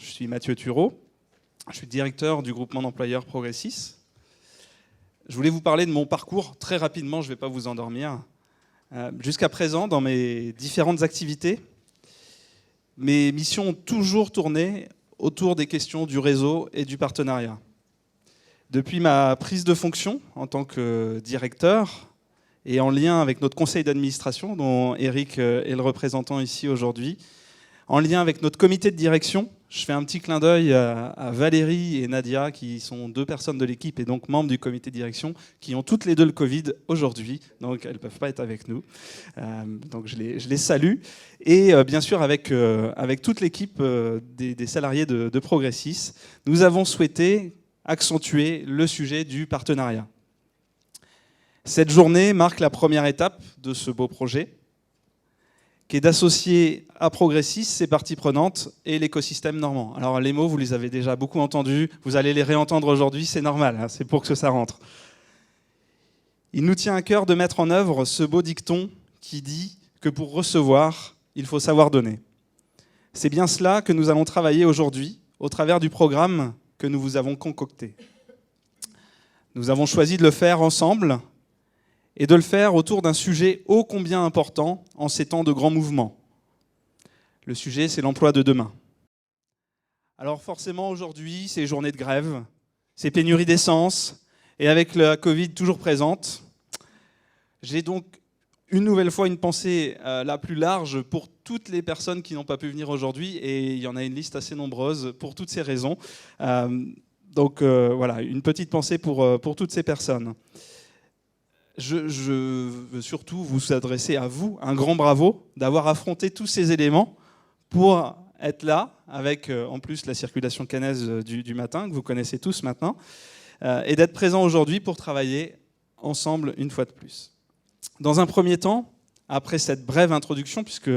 je suis Mathieu Thureau, je suis directeur du groupement d'employeurs Progressis. Je voulais vous parler de mon parcours très rapidement, je ne vais pas vous endormir. Jusqu'à présent, dans mes différentes activités, mes missions ont toujours tourné autour des questions du réseau et du partenariat. Depuis ma prise de fonction en tant que directeur et en lien avec notre conseil d'administration, dont Eric est le représentant ici aujourd'hui, en lien avec notre comité de direction, je fais un petit clin d'œil à Valérie et Nadia, qui sont deux personnes de l'équipe et donc membres du comité de direction, qui ont toutes les deux le Covid aujourd'hui, donc elles ne peuvent pas être avec nous. Donc je les salue. Et bien sûr, avec toute l'équipe des salariés de Progressis, nous avons souhaité accentuer le sujet du partenariat. Cette journée marque la première étape de ce beau projet, qui est d'associer à Progressis ses parties prenantes et l'écosystème normand. Alors les mots, vous les avez déjà beaucoup entendus, vous allez les réentendre aujourd'hui, c'est normal, hein, c'est pour que ça rentre. Il nous tient à cœur de mettre en œuvre ce beau dicton qui dit que pour recevoir, il faut savoir donner. C'est bien cela que nous allons travailler aujourd'hui au travers du programme que nous vous avons concocté. Nous avons choisi de le faire ensemble et de le faire autour d'un sujet ô combien important en ces temps de grands mouvements. Le sujet, c'est l'emploi de demain. Alors forcément, aujourd'hui, c'est journée de grève, c'est pénurie d'essence, et avec la Covid toujours présente, j'ai donc une nouvelle fois une pensée la plus large pour toutes les personnes qui n'ont pas pu venir aujourd'hui, et il y en a une liste assez nombreuse pour toutes ces raisons. Donc voilà, une petite pensée pour toutes ces personnes. Je veux surtout vous adresser à vous un grand bravo d'avoir affronté tous ces éléments pour être là, avec en plus la circulation caennaise du matin, que vous connaissez tous maintenant, et d'être présent aujourd'hui pour travailler ensemble une fois de plus. Dans un premier temps, après cette brève introduction, puisque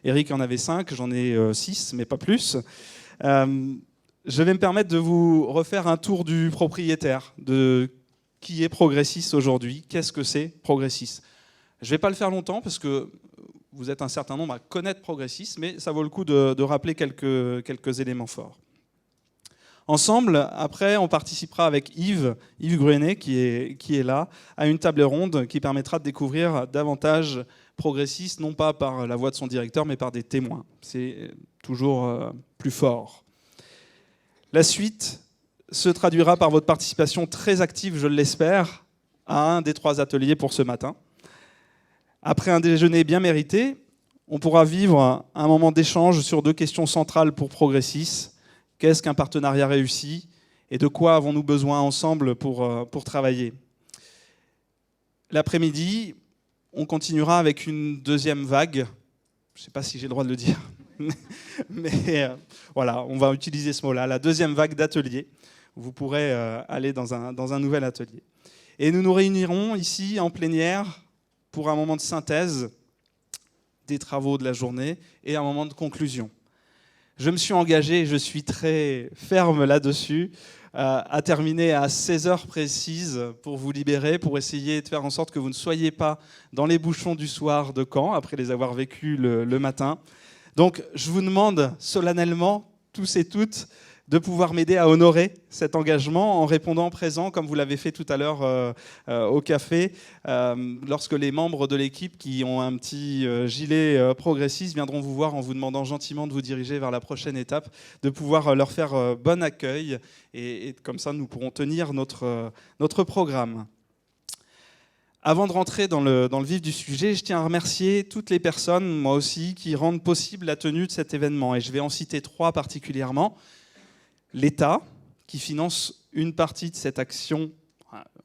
Eric en avait 5, j'en ai 6, mais pas plus, je vais me permettre de vous refaire un tour du propriétaire, de qui est Progressis aujourd'hui, qu'est-ce que c'est Progressis. Je ne vais pas le faire longtemps parce que vous êtes un certain nombre à connaître Progressis, mais ça vaut le coup de rappeler quelques éléments forts. Ensemble, après, on participera avec Yves Gruenet, qui est là, à une table ronde qui permettra de découvrir davantage Progressis, non pas par la voix de son directeur, mais par des témoins. C'est toujours plus fort. La suite se traduira par votre participation très active, je l'espère, à un des 3 ateliers pour ce matin. Après un déjeuner bien mérité, on pourra vivre un moment d'échange sur 2 questions centrales pour Progressis. Qu'est-ce qu'un partenariat réussi et de quoi avons-nous besoin ensemble pour travailler? L'après-midi, on continuera avec une deuxième vague. Je ne sais pas si j'ai le droit de le dire, mais voilà, on va utiliser ce mot-là, la deuxième vague d'ateliers. Vous pourrez aller dans un nouvel atelier. Et nous nous réunirons ici en plénière pour un moment de synthèse des travaux de la journée et un moment de conclusion. Je me suis engagé, je suis très ferme là-dessus, à terminer à 16h précises pour vous libérer, pour essayer de faire en sorte que vous ne soyez pas dans les bouchons du soir de Caen, après les avoir vécus le matin. Donc je vous demande solennellement, tous et toutes, de pouvoir m'aider à honorer cet engagement en répondant présent, comme vous l'avez fait tout à l'heure au café, lorsque les membres de l'équipe qui ont un petit gilet Progressis viendront vous voir en vous demandant gentiment de vous diriger vers la prochaine étape, de pouvoir leur faire bon accueil, et comme ça nous pourrons tenir notre programme. Avant de rentrer dans le vif du sujet, je tiens à remercier toutes les personnes, moi aussi, qui rendent possible la tenue de cet événement, et je vais en citer 3 particulièrement. L'État, qui finance une partie de cette action,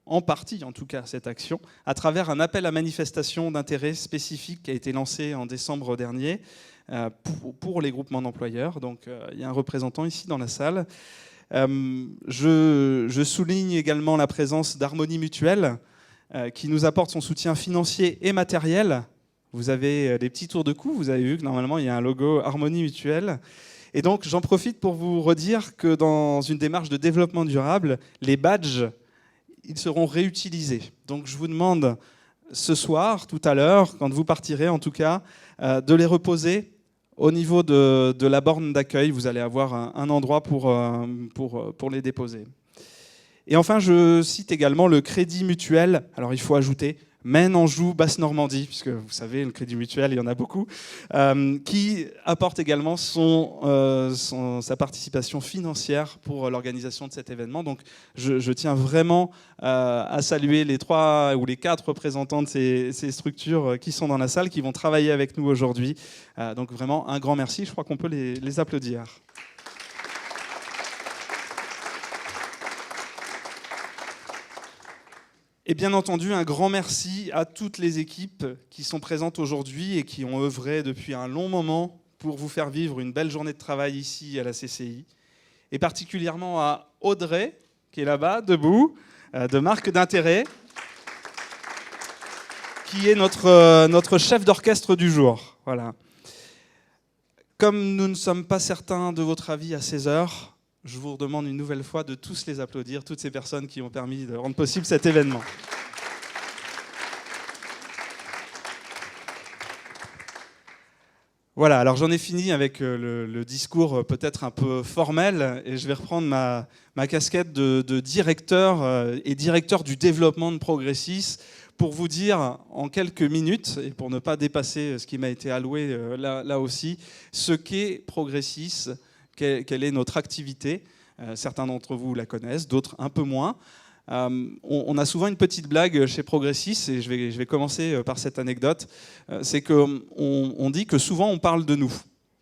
en partie en tout cas cette action, à travers un appel à manifestation d'intérêt spécifique qui a été lancé en décembre dernier pour les groupements d'employeurs. Donc il y a un représentant ici dans la salle. Je souligne également la présence d'Harmonie Mutuelle, qui nous apporte son soutien financier et matériel. Vous avez des petits tours de cou, vous avez vu que normalement il y a un logo Harmonie Mutuelle. Et donc, j'en profite pour vous redire que dans une démarche de développement durable, les badges, ils seront réutilisés. Donc, je vous demande ce soir, tout à l'heure, quand vous partirez en tout cas, de les reposer Au niveau de la borne d'accueil, vous allez avoir un endroit pour les déposer. Et enfin, je cite également le crédit mutuel. Alors, il faut ajouter Maine, Anjou, Basse-Normandie, puisque vous savez, le crédit mutuel, il y en a beaucoup, qui apporte également sa participation financière pour l'organisation de cet événement. Donc, je tiens vraiment à saluer les 3 ou les 4 représentants de ces structures qui sont dans la salle, qui vont travailler avec nous aujourd'hui. Donc, vraiment, un grand merci. Je crois qu'on peut les applaudir. Et bien entendu, un grand merci à toutes les équipes qui sont présentes aujourd'hui et qui ont œuvré depuis un long moment pour vous faire vivre une belle journée de travail ici à la CCI. Et particulièrement à Audrey, qui est là-bas, debout, de Marque d'intérêt, qui est notre chef d'orchestre du jour. Voilà. Comme nous ne sommes pas certains de votre avis à 16 heures, je vous demande une nouvelle fois de tous les applaudir, toutes ces personnes qui ont permis de rendre possible cet événement. Voilà, alors j'en ai fini avec le discours peut-être un peu formel et je vais reprendre ma casquette de directeur et directeur du développement de Progressis pour vous dire en quelques minutes, et pour ne pas dépasser ce qui m'a été alloué là aussi, ce qu'est Progressis, quelle est notre activité. Certains d'entre vous la connaissent, d'autres un peu moins. On a souvent une petite blague chez Progressis, et je vais commencer par cette anecdote. C'est qu'on dit que souvent on parle de nous.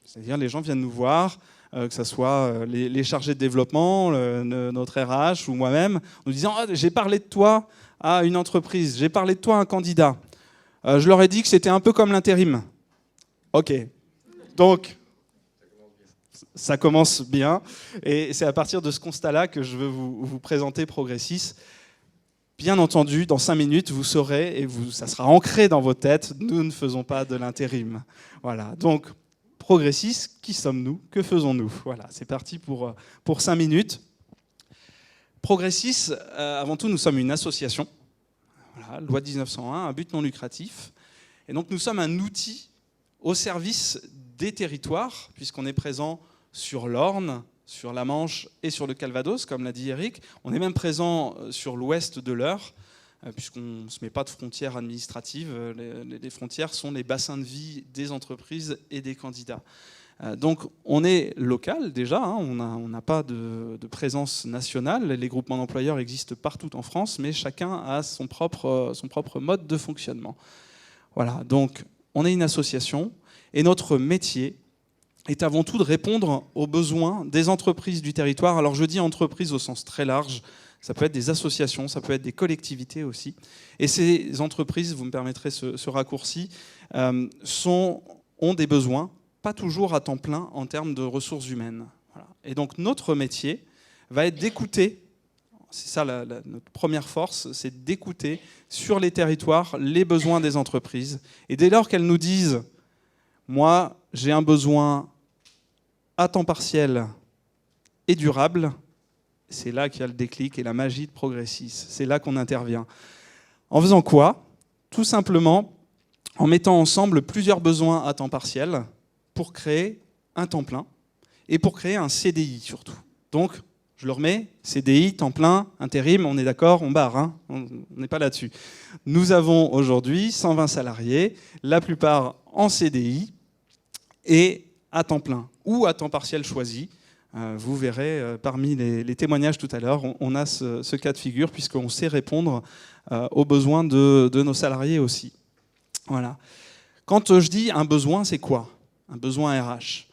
C'est-à-dire les gens viennent nous voir, que ce soit les chargés de développement, notre RH ou moi-même, en nous disant « j'ai parlé de toi à une entreprise, j'ai parlé de toi à un candidat. Je leur ai dit que c'était un peu comme l'intérim. » Ok. Donc, ça commence bien, et c'est à partir de ce constat-là que je veux vous présenter Progressis. Bien entendu, dans 5 minutes, vous saurez, et ça sera ancré dans vos têtes, nous ne faisons pas de l'intérim. Voilà, donc Progressis, qui sommes-nous? Que faisons-nous? Voilà, c'est parti pour 5 minutes. Progressis, avant tout, nous sommes une association, voilà, loi de 1901, un but non lucratif, et donc nous sommes un outil au service des territoires, puisqu'on est présent sur l'Orne, sur la Manche et sur le Calvados, comme l'a dit Eric. On est même présent sur l'ouest de l'Eure, puisqu'on ne se met pas de frontières administratives. Les frontières sont les bassins de vie des entreprises et des candidats. Donc on est local déjà, hein, on n'a pas de présence nationale. Les groupements d'employeurs existent partout en France, mais chacun a son propre mode de fonctionnement. Voilà, donc on est une association, et notre métier est avant tout de répondre aux besoins des entreprises du territoire. Alors je dis entreprises au sens très large, ça peut être des associations, ça peut être des collectivités aussi. Et ces entreprises, vous me permettrez ce raccourci, ont des besoins, pas toujours à temps plein en termes de ressources humaines. Voilà. Et donc notre métier va être d'écouter, c'est ça notre première force, c'est d'écouter sur les territoires les besoins des entreprises. Et dès lors qu'elles nous disent « moi, j'ai un besoin à temps partiel et durable », c'est là qu'il y a le déclic et la magie de Progressis. C'est là qu'on intervient. En faisant quoi? Tout simplement en mettant ensemble plusieurs besoins à temps partiel pour créer un temps plein et pour créer un CDI surtout. Donc, je le remets, CDI, temps plein, intérim, on est d'accord, on barre, hein, on n'est pas là-dessus. Nous avons aujourd'hui 120 salariés, la plupart en CDI et à temps plein ou à temps partiel choisi. Vous verrez parmi les témoignages tout à l'heure, on a ce cas de figure puisqu'on sait répondre aux besoins de nos salariés aussi. Voilà. Quand je dis un besoin, c'est quoi? Un besoin RH.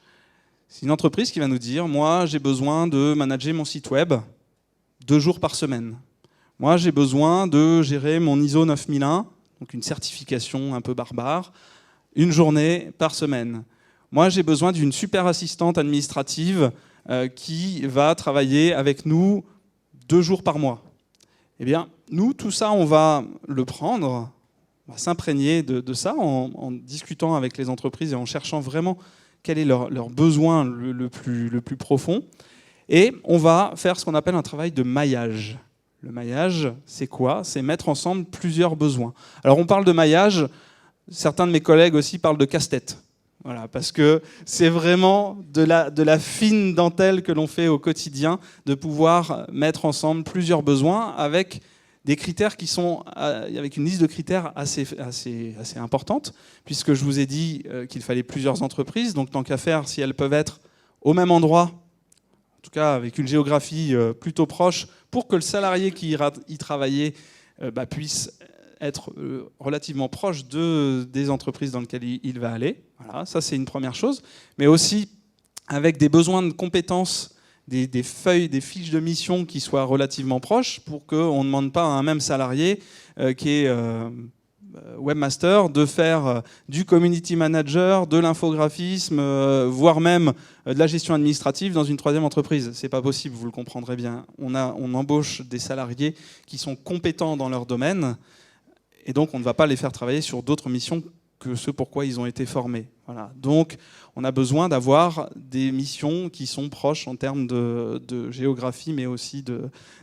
C'est une entreprise qui va nous dire « moi, j'ai besoin de manager mon site web 2 jours par semaine. Moi, j'ai besoin de gérer mon ISO 9001, donc une certification un peu barbare, 1 journée par semaine. Moi, j'ai besoin d'une super assistante administrative qui va travailler avec nous 2 jours par mois. » Eh bien, nous, tout ça, on va le prendre, on va s'imprégner de ça en discutant avec les entreprises et en cherchant vraiment quel est leur besoin le plus profond. Et on va faire ce qu'on appelle un travail de maillage. Le maillage, c'est quoi? C'est mettre ensemble plusieurs besoins. Alors, on parle de maillage, certains de mes collègues aussi parlent de casse-tête. Voilà, parce que c'est vraiment de la fine dentelle que l'on fait au quotidien, de pouvoir mettre ensemble plusieurs besoins avec des critères qui sont, avec une liste de critères assez importante, puisque je vous ai dit qu'il fallait plusieurs entreprises, donc tant qu'à faire, si elles peuvent être au même endroit, en tout cas avec une géographie plutôt proche, pour que le salarié qui ira y travailler puisse être relativement proche des entreprises dans lesquelles il va aller. Voilà, ça c'est une première chose. Mais aussi avec des besoins de compétences, des feuilles, des fiches de mission qui soient relativement proches pour qu'on ne demande pas à un même salarié qui est webmaster de faire du community manager, de l'infographisme, voire même de la gestion administrative dans une troisième entreprise. C'est pas possible, vous le comprendrez bien. On embauche des salariés qui sont compétents dans leur domaine et donc on ne va pas les faire travailler sur d'autres missions que ce pourquoi ils ont été formés. Voilà. Donc on a besoin d'avoir des missions qui sont proches en termes de géographie, mais aussi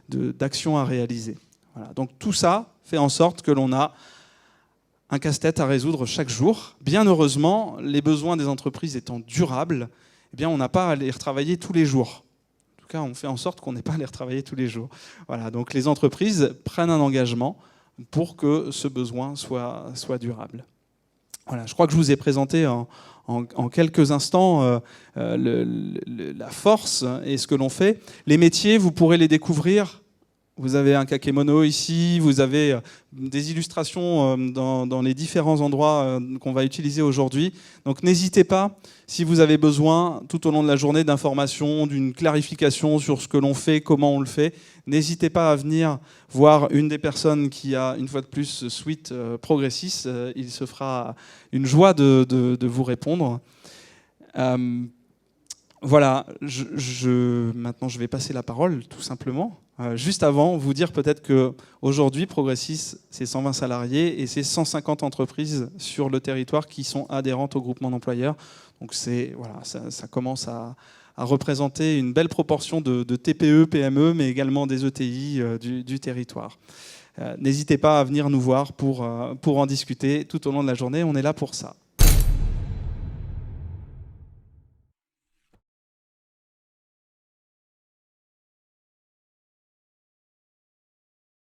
d'actions à réaliser. Voilà. Donc tout ça fait en sorte que l'on a un casse-tête à résoudre chaque jour. Bien heureusement, les besoins des entreprises étant durables, eh bien, on n'a pas à les retravailler tous les jours. En tout cas, on fait en sorte qu'on n'ait pas à les retravailler tous les jours. Voilà. Donc les entreprises prennent un engagement pour que ce besoin soit durable. Voilà, je crois que je vous ai présenté en quelques instants la force et ce que l'on fait. Les métiers, vous pourrez les découvrir. Vous avez un kakémono ici, vous avez des illustrations dans les différents endroits qu'on va utiliser aujourd'hui. Donc n'hésitez pas, si vous avez besoin, tout au long de la journée, d'informations, d'une clarification sur ce que l'on fait, comment on le fait, n'hésitez pas à venir voir une des personnes qui a, une fois de plus, Suite Progressis. Il se fera une joie de vous répondre. Voilà, maintenant je vais passer la parole, tout simplement. Juste avant, vous dire peut-être qu'aujourd'hui, Progressis, c'est 120 salariés et c'est 150 entreprises sur le territoire qui sont adhérentes au groupement d'employeurs. Donc voilà, ça commence à représenter une belle proportion de TPE, PME, mais également des ETI du territoire. N'hésitez pas à venir nous voir pour en discuter tout au long de la journée, on est là pour ça.